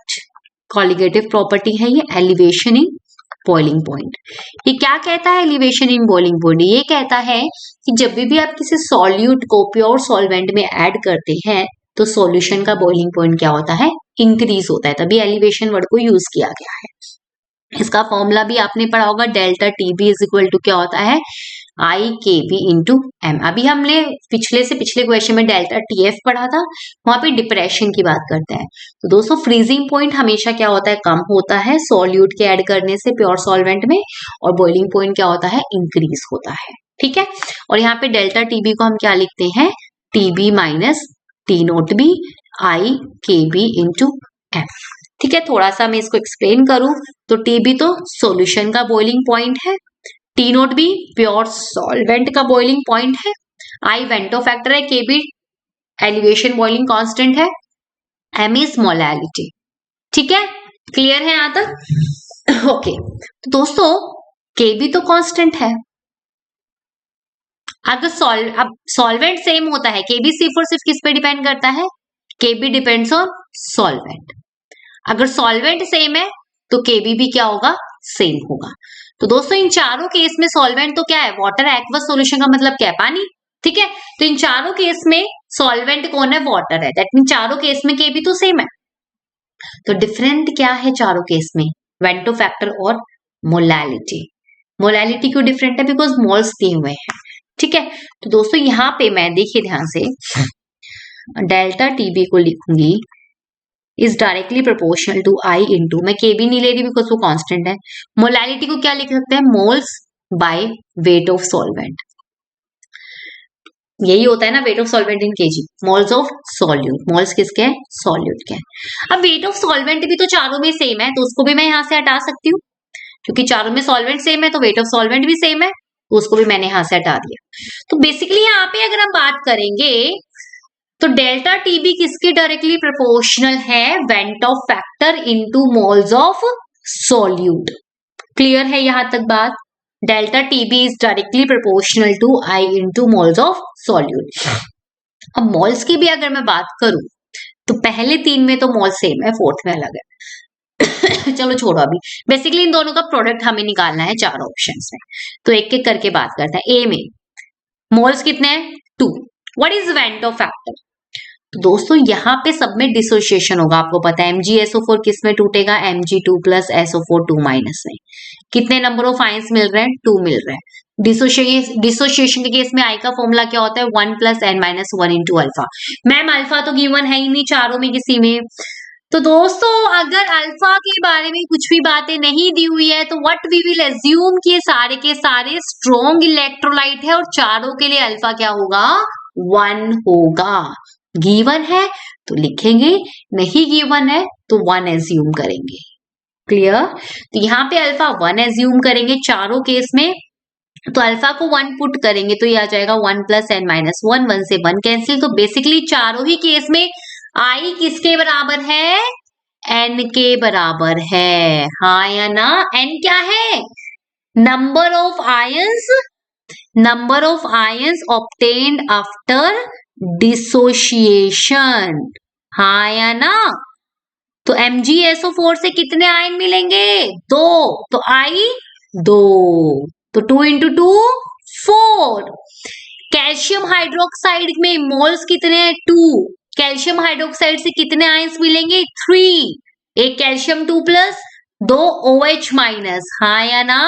colligative property है ये, एलिवेशन इन बॉइलिंग पॉइंट। ये क्या कहता है एलिवेशन इन बॉइलिंग पॉइंट, ये कहता है कि जब भी आप किसी सॉल्यूट को प्योर सॉल्वेंट में ऐड करते हैं तो सॉल्यूशन का बॉइलिंग पॉइंट क्या होता है, इंक्रीज होता है, तभी एलिवेशन वर्ड को यूज किया गया है। इसका फॉर्मूला भी आपने पढ़ा होगा, delta TB is equal to क्या होता है, आई के बी इंटू एम। अभी हमने पिछले क्वेश्चन में डेल्टा टीएफ पढ़ा था, वहां पे डिप्रेशन की बात करते हैं। तो दोस्तों फ्रीजिंग पॉइंट हमेशा क्या होता है, कम होता है सॉल्यूट के ऐड करने से प्योर सॉल्वेंट में, और बॉइलिंग पॉइंट क्या होता है, इंक्रीज होता है। ठीक है, और यहाँ पे डेल्टा टीबी को हम क्या लिखते हैं, TB minus T naught B I K B into M. ठीक है, थोड़ा सा मैं इसको एक्सप्लेन करूं तो टीबी तो सॉल्यूशन का बॉइलिंग पॉइंट है, T naught B pure solvent का बॉइलिंग पॉइंट है, आई वेंटो फैक्टर है, K B elevation boiling constant है, एम इज मोलैलिटी। ठीक है, क्लियर है यहां तक। ओके, तो दोस्तों के बी तो कांस्टेंट है, अगर सॉल्वेंट सेम होता है, केबी सिर्फ और सिर्फ किस पे डिपेंड करता है, केबी डिपेंड्स ऑन सॉल्वेंट। अगर सॉल्वेंट सेम है तो केबी भी क्या होगा, सेम होगा। तो दोस्तों इन चारों केस में सॉल्वेंट तो क्या है, वाटर, एक्वस सॉल्यूशन का मतलब क्या है, पानी। ठीक है, तो इन चारों केस में सॉल्वेंट कौन है, वाटर है, दैट मीन चारों केस में केबी तो सेम है। तो डिफरेंट क्या है चारों केस में, वेंटो फैक्टर और मोलैलिटी। मोलैलिटी क्यों डिफरेंट है, बिकॉज मोल्स दिए हुए हैं। ठीक है, तो दोस्तों यहाँ पे मैं देखिए ध्यान से डेल्टा टीबी को लिखूंगी is directly proportional to I into, मैं K भी नहीं ले रही बिकॉज वो कांस्टेंट है, मोलैलिटी को क्या लिख सकते हैं, moles by weight of solvent, यही होता है ना weight of solvent in KG, moles of solute, moles किसके हैं, सॉल्यूट के हैं। अब वेट ऑफ सॉल्वेंट भी तो चारों में सेम है, तो उसको भी मैं यहाँ से हटा सकती हूँ, क्योंकि चारों में सॉल्वेंट सेम है तो वेट ऑफ सॉल्वेंट भी सेम है, तो उसको भी मैंने यहाँ से हटा दिया। तो बेसिकली यहाँ पे अगर हम बात करेंगे तो डेल्टा टीबी किसके डायरेक्टली प्रोपोर्शनल है, van't Hoff factor into moles of solute. Clear है यहां तक बात, delta TB is directly proportional to I into moles of solute. अब मोल्स की भी अगर मैं बात करूं तो पहले 3 में तो मोल सेम है, 4th में अलग है चलो छोड़ो, अभी बेसिकली इन दोनों का प्रोडक्ट हमें निकालना है 4 ऑप्शंस में, तो एक एक करके बात करते हैं। ए में मोल्स कितने हैं, 2, what is went Hoff factor, तो दोस्तों यहाँ पे सब में डिसोसिएशन होगा, आपको पता है MgSO4 किस में टूटेगा, Mg2 प्लस SO4 2 माइनस में, कितने नंबर ऑफ आयंस मिल रहे हैं, 2 मिल रहे हैं। डिसोसिएशन के केस में I का फॉर्मूला क्या होता है, 1 plus n minus 1 into alpha. Ma'am alpha तो गिवन है ही नहीं चारों में किसी में, तो दोस्तों अगर अल्फा के बारे में कुछ भी बातें नहीं दी हुई है तो व्हाट वी विल एज्यूम कि ये सारे के सारे स्ट्रॉन्ग इलेक्ट्रोलाइट है और चारों के लिए अल्फा क्या होगा, 1 होगा। गिवन है तो लिखेंगे, नहीं गिवन है तो 1 एज्यूम करेंगे। क्लियर, तो यहाँ पे अल्फा 1 एज्यूम करेंगे चारों केस में, तो अल्फा को 1 पुट करेंगे तो ये आ जाएगा 1 प्लस n माइनस 1, 1 से 1 कैंसिल, तो बेसिकली चारों ही केस में I किसके बराबर है, n के बराबर है, हाँ या ना, n क्या है, number of ions obtained after dissociation, हाँ या ना, तो MgSO4 से कितने आयन मिलेंगे, 2, तो I 2, तो 2 इंटू 2 4। कैल्शियम हाइड्रोक्साइड में मोल्स कितने हैं, 2, कैल्शियम हाइड्रोक्साइड से कितने आयंस मिलेंगे, 3, एक कैल्शियम 2 प्लस 2 OH माइनस, हाँ या ना,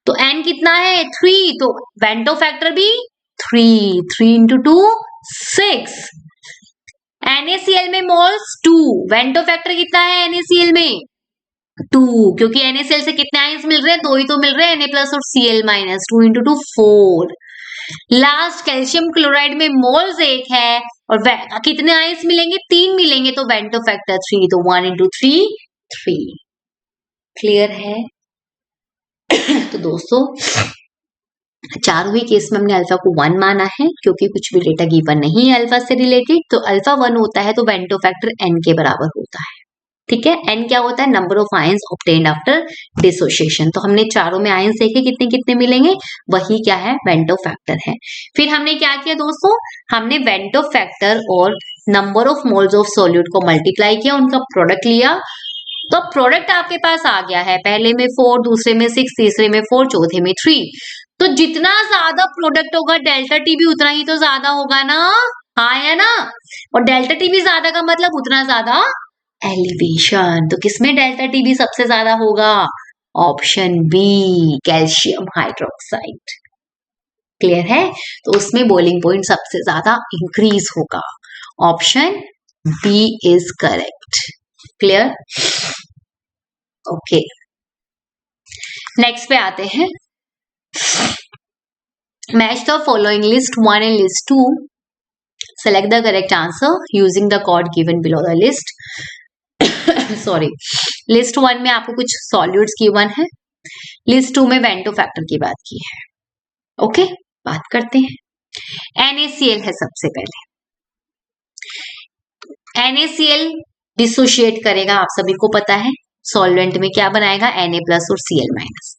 तो n कितना है, 3, तो वेंटो फैक्टर भी 3, 3 इंटू 2 6। NaCl में मोल्स 2, वेंटो फैक्टर कितना है NaCl में, 2, क्योंकि NaCl से कितने आयंस मिल रहे हैं, 2 ही तो मिल रहे हैं, Na प्लस और Cl minus, 2 into 2 4। Last calcium chloride में मोल्स 1 है और कितने आयंस मिलेंगे, 3 मिलेंगे, तो वेंटो फैक्टर 3, तो 1 इंटू 3 3। क्लियर है तो दोस्तों चारों ही केस में हमने अल्फा को 1 माना है, क्योंकि कुछ भी डेटा गिवन नहीं है अल्फा से रिलेटेड, तो अल्फा 1 होता है तो वेंटो फैक्टर n के बराबर होता है। ठीक है, n क्या होता है, number of ions obtained after dissociation, तो हमने चारों में आयंस देखे कितने कितने मिलेंगे, वही क्या है, वेंटो फैक्टर है। फिर हमने क्या किया दोस्तों, हमने वेंटो फैक्टर और number of moles of solute को मल्टीप्लाई किया, उनका प्रोडक्ट लिया, तो प्रोडक्ट आपके पास आ गया है, पहले में 4, दूसरे में 6, तीसरे में 4, चौथे में 3। तो जितना ज्यादा प्रोडक्ट होगा डेल्टा टी भी उतना ही तो ज्यादा होगा ना, हाँ या ना, और डेल्टा टी भी ज्यादा का मतलब उतना ज्यादा एलिवेशन, तो किसमें डेल्टा टी भी सबसे ज्यादा होगा, option B, calcium hydroxide. Clear है, तो उसमें बॉइलिंग पॉइंट सबसे ज्यादा इंक्रीज होगा, option B is correct. Clear, okay, next पे आते हैं, match the following list 1 and list 2, select the correct answer using the code given below the list sorry, list 1 में आपको कुछ सॉल्यूट्स गिवन है, लिस्ट 2 में वेंटो फैक्टर की बात की है। ओके, बात करते हैं। NaCl है सबसे पहले, NaCl डिसोशिएट करेगा, आप सभी को पता है, सॉल्वेंट में क्या बनाएगा, Na प्लस और Cl माइनस।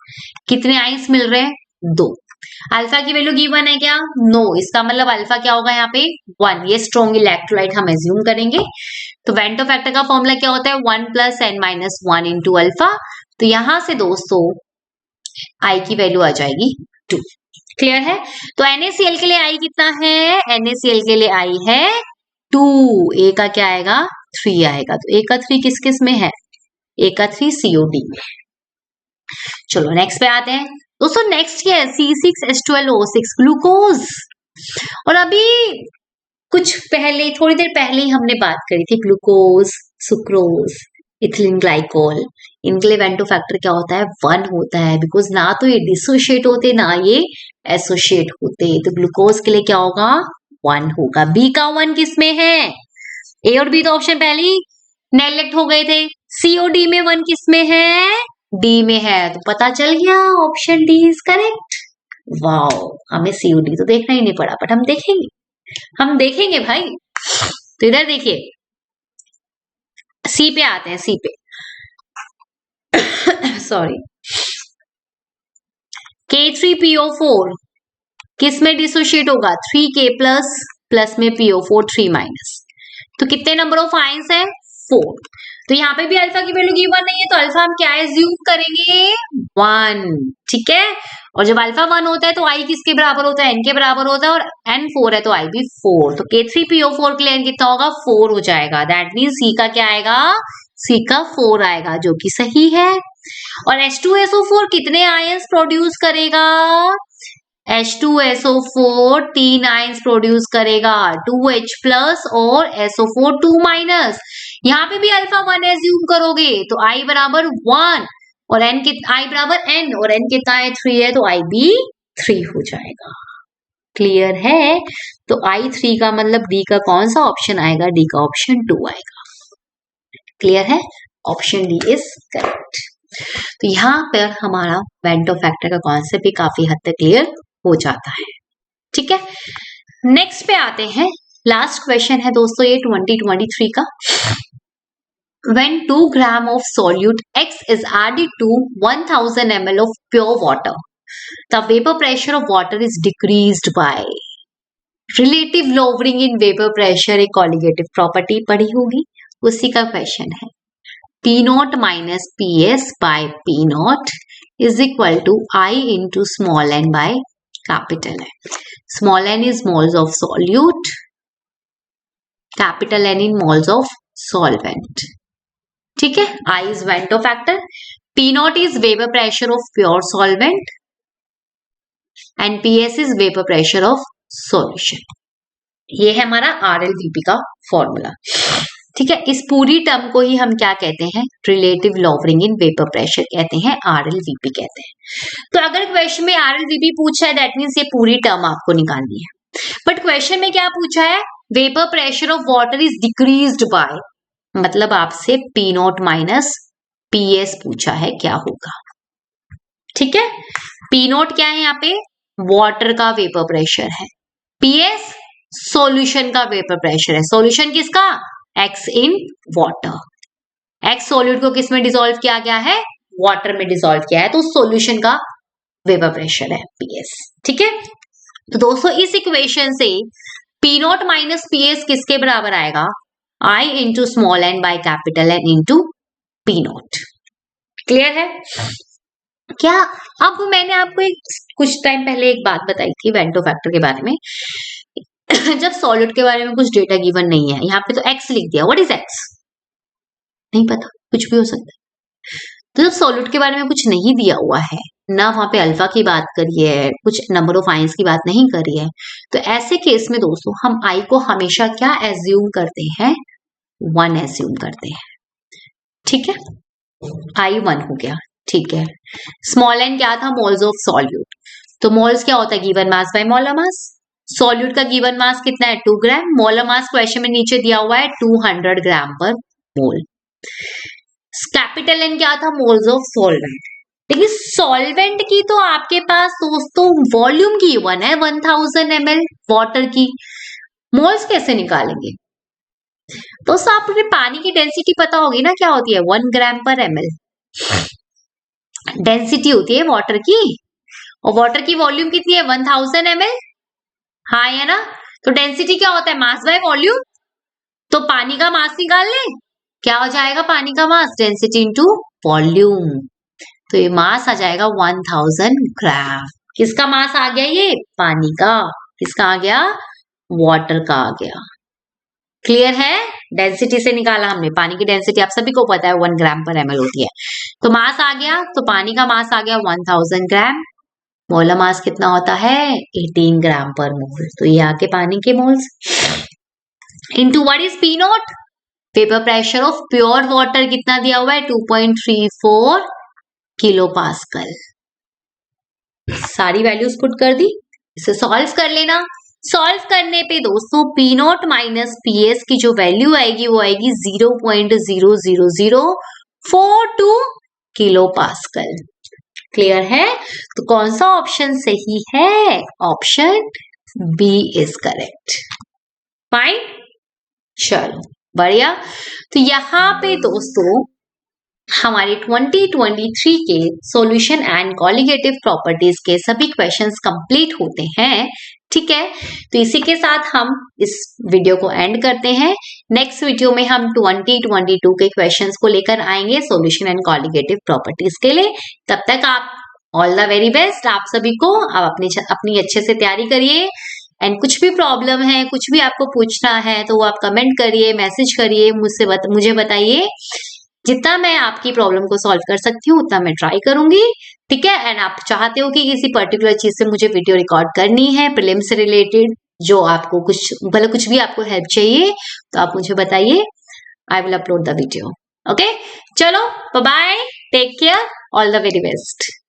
कितने आयंस मिल रहे हैं, 2। अल्फा की वैल्यू गिवन है क्या, नो, इसका मतलब अल्फा क्या होगा यहाँ पे 1, ये स्ट्रॉन्ग इलेक्ट्रोलाइट हम एज्यूम करेंगे। तो वेंटो फैक्टर का फॉर्मूला क्या होता है, 1 plus n minus 1 into alpha, तो यहां से दोस्तों I की वैल्यू आ जाएगी 2। क्लियर है, तो NaCl के लिए I कितना है, NaCl के लिए I है 2, A का क्या आएगा 3 आएगा, तो A का 3 किस किस में है, A का 3 COD में। चलो नेक्स्ट पे आते हैं दोस्तों, नेक्स्ट क्या है, C6H12O6 ग्लूकोज। और अभी कुछ पहले, थोड़ी देर पहले ही हमने बात करी थी ग्लूकोज सुक्रोज, इथिलीन ग्लाइकोल, इनके लिए वेंटो फैक्टर क्या होता है? 1 होता है, बिकॉज ना तो ये डिसोशिएट होते ना ये एसोशिएट होते, तो ग्लूकोज के लिए क्या होगा? 1 होगा। बी का 1 किसमें है? ए और बी तो ऑप्शन पहले ही नेग्लेक्ट हो गए थे। सी और डी में 1 किसमें है? डी में है, तो पता चल गया option D is correct. Wow, हमें सी और डी तो देखना ही नहीं पड़ा, बट हम देखेंगे भाई। तो इधर देखिए, सी पे आते हैं, सी पे सॉरी, K3PO4 किस में डिसोशिएट होगा? 3K प्लस, प्लस में PO4 3 माइनस। तो कितने नंबर ऑफ आयंस है? 4। तो यहाँ पे भी अल्फा की वैल्यू गिवन नहीं है, तो अल्फा हम क्या एज्यूम करेंगे? 1। ठीक है, और जब अल्फा 1 होता है तो आई किसके बराबर होता है? n के बराबर होता है, और n 4 है तो आई भी 4। तो K3PO4 के लिए n कितना होगा? 4 हो जाएगा। दैट मीन सी का क्या आएगा? सी का 4 आएगा, जो कि सही है। और H2SO4 कितने आयंस प्रोड्यूस करेगा? H2SO4 3 आयंस प्रोड्यूस करेगा, 2H प्लस और SO4 2 माइनस। यहाँ पे भी अल्फा 1 एज्यूम करोगे तो I बराबर 1 और n I बराबर n, और n कितना है? 3 है, तो I भी 3 हो जाएगा। क्लियर है? तो I3 का मतलब डी का कौन सा ऑप्शन आएगा? डी का ऑप्शन 2 आएगा। क्लियर है? Option D is correct. तो यहाँ पर हमारा वेंटो फैक्टर का कॉन्सेप्ट भी काफी हद तक क्लियर हो जाता है। ठीक है, नेक्स्ट पे आते हैं। लास्ट क्वेश्चन है दोस्तों ये 2023 का। When 2 gram of solute X is added to 1000 ml of pure water, the vapor pressure of water is decreased by relative lowering in vapor pressure, एक कॉलिगेटिव प्रॉपर्टी पढ़ी होगी, उसी का क्वेश्चन है। P0 minus PS by P0 is equal to I into small n by capital N. Small n is moles of solute, capital N in moles of solvent. ठीक है, I is Vento factor, P0 is vapor pressure of pure solvent and PS is vapor pressure of solution. ये है हमारा RLVP का formula. ठीक है, इस पूरी टर्म को ही हम क्या कहते हैं? Relative lowering in vapour pressure कहते हैं, RLVP कहते हैं। तो अगर क्वेश्चन में RLVP पूछा है, दैट मीन्स ये पूरी टर्म आपको निकालनी है। बट क्वेश्चन में क्या पूछा है? Vapour pressure of water is decreased bye, मतलब आपसे P0 माइनस PS पूछा है, क्या होगा? ठीक है, P0 क्या है यहाँ पे? वाटर का वेपर प्रेशर है, PS सॉल्यूशन का वेपर प्रेशर है। सॉल्यूशन किसका? X in water. X solute को किस में डिसॉल्व किया गया है? वाटर में डिसॉल्व किया है, तो सॉल्यूशन का वेपर प्रेशर है PS। ठीक है, तो दोस्तों इस इक्वेशन से P0 माइनस PS किसके बराबर आएगा? I into small n by capital N into P0। Clear है क्या? अब मैंने आपको कुछ टाइम पहले एक बात बताई थी वेंटो फैक्टर के बारे में। जब सॉलिड के बारे में कुछ डेटा गिवन नहीं है, यहाँ पे तो x लिख दिया, व्हाट इज x? नहीं पता, कुछ भी हो सकता है। तो जब सॉलिड के बारे में कुछ नहीं दिया हुआ है, ना वहां पे अल्फा की बात करी है, कुछ नंबर ऑफ आयंस की बात नहीं करी है, तो ऐसे केस में दोस्तों हम I को हमेशा क्या एज्यूम करते हैं? 1 एज्यूम करते हैं। ठीक है, I 1 हो गया। ठीक है, स्मॉल n क्या था? Moles of solute. तो मोल्स क्या होता है? Given mass by molar mass. Solute का गिवन मास कितना है? 2 ग्राम। मोलर मास क्वेश्चन में नीचे दिया हुआ है 200 ग्राम पर मोल। कैपिटल N क्या था? Moles of solvent. देखिए सॉल्वेंट की तो आपके पास दोस्तों वॉल्यूम गिवन है 1000 ml वाटर की, मोल्स कैसे निकालेंगे? दोस्तों आपको पानी की डेंसिटी पता होगी ना, क्या होती है? 1 ग्राम पर ml डेंसिटी होती है वाटर की, और वाटर की वॉल्यूम कितनी है? 1000 ml। हाँ है ना, तो डेंसिटी क्या होता है? Mass by volume. तो पानी का मास निकाल ले, क्या हो जाएगा? पानी का मास डेंसिटी इंटू वॉल्यूम, तो ये मास आ जाएगा 1000 ग्राम। किसका मास आ गया? ये पानी का। किसका आ गया? वाटर का आ गया। क्लियर है? डेंसिटी से निकाला हमने, पानी की डेंसिटी आप सभी को पता है 1 ग्राम पर ml होती है। तो मास आ गया, तो पानी का मास आ गया 1000 ग्राम। मोलर मास कितना होता है? 18 ग्राम पर मोल। तो ये आके पानी के moles. Into what is P0? Vapour pressure of pure water कितना दिया हुआ है 2.34 किलो पास्कल। सारी वैल्यूज पुट कर दी, इसे सॉल्व कर लेना। सॉल्व करने पे दोस्तों P not minus P S की जो वैल्यू आएगी वो आएगी 0.00042 किलो पास्कल। क्लियर है? तो कौन सा ऑप्शन सही है? Option B is correct. Fine, चलो बढ़िया। तो यहाँ पे दोस्तों हमारे 2023 के सॉल्यूशन एंड कॉलिगेटिव प्रॉपर्टीज के सभी क्वेश्चंस कंप्लीट होते हैं। ठीक है, तो इसी के साथ हम इस वीडियो को एंड करते हैं। नेक्स्ट वीडियो में हम 2022 के क्वेश्चंस को लेकर आएंगे सॉल्यूशन एंड कॉलिगेटिव प्रॉपर्टीज के लिए। तब तक आप ऑल द वेरी बेस्ट आप सभी को। आप अपनी अच्छे से तैयारी करिए एंड कुछ भी प्रॉब्लम है, कुछ भी आपको पूछना है तो वो आप कमेंट करिए, मैसेज करिए, मुझे बताइए। जितना मैं आपकी प्रॉब्लम को सॉल्व कर सकती हूँ उतना मैं ट्राई करूंगी। ठीक है, एंड आप चाहते हो कि किसी पर्टिकुलर चीज से मुझे वीडियो रिकॉर्ड करनी है प्रीलिम्स से रिलेटेड, जो आपको कुछ भी आपको हेल्प चाहिए तो आप मुझे बताइए, I will upload the video. Okay, चलो bye bye, take care, all the very best.